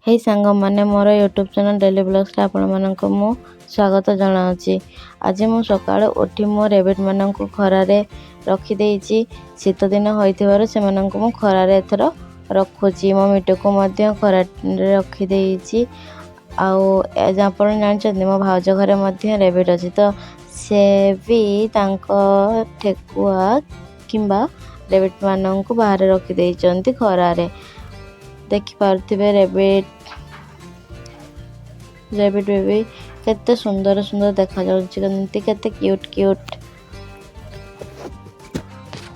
हे सांग मैंने मोर YouTube channel daily blogs आपण मानक मु स्वागत जनाऊँगी। आज मु सकाळु उठी मो रेबिट मानक खरारे रखी देइछि। शीत दिन होइथिबारु से मानक मु खरारे एथर रखुछि। मो मिटु को मध्य खरारे रखी देइछि। आउ आपण जानछन्ती मो भाउज घरे मध्य रेबिट अछि तो से भी तांको ठेकुआ किंबा रेबिट मानक बाहर रखी देइछन्ती खरारे। देखि पारथिबे रेबिट बेबी केते सुंदर सुंदर देखा जाउछि कन्ति केते क्यूट क्यूट।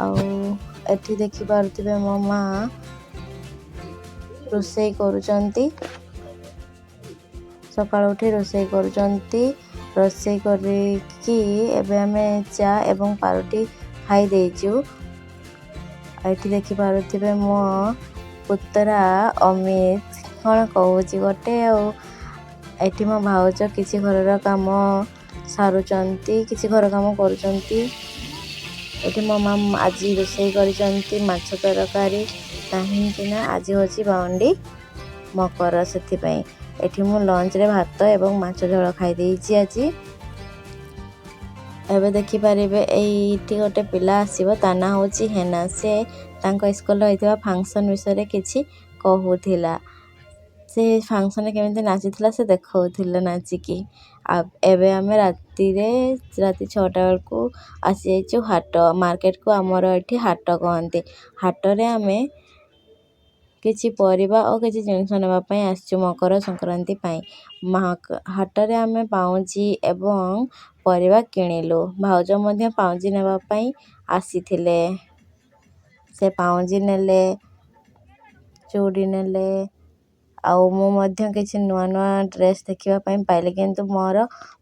आउ एठी देखि पारथिबे मो मां रोसई करूचंती। सकाळ उठी रोसई करूचंती। रोसई करी कि एबे हमें चा एवं पारोटी खाई देइछु। एठी देखि पारथिबे मो पुतरा अमित कौन कहूँ गोटे आउ मो भाउज किसी घर काम सारुचंती किसी घर काम करुचंती। एठी मो मां आज रोसई करिचंती माछ तरकारी कहीं ना आज होची बाउंडी मकर सेथि पई। एठी मु लंच रे भात एवं माछ झोल खाई देइछि आज। एबे देखि पारिबे एठी गोटे पिला आसीबो ता ना होची हेना। से तांको स्कूल होइतबा फंक्शन विषय किछि कहूथिला। से फंक्शन केमिति नाचिथिला से देखौथिला नाचिकी। एबे हमें राति 6टा बेलकू आसी जाइछु हाट मार्केट को। हमर एठी हाट कहंती। हाट रे हमें किछि परिबा और किछि जिनिस नेबा पई आछू मकर संक्रांति पई। हाट रे हमें पाउंजी एवं परिबा किनिलु। भाउज मध्य पाउंजी नेबा पई आसीथिले। से पाउंजी नेले चूड़ी नेले आउ मु मध्य किछि नुआ नुआ ड्रेस देखिबा पई पाइले किंतु मोर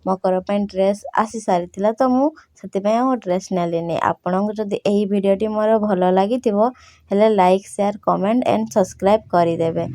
मकर पई ड्रेस आसी सारिथिला तो मु सति पई आ ड्रेस नेलिनी। आपनक जदि एही वीडियोटी मोर भलो लागिथिबो हेले like share comment and subscribe करि देबे।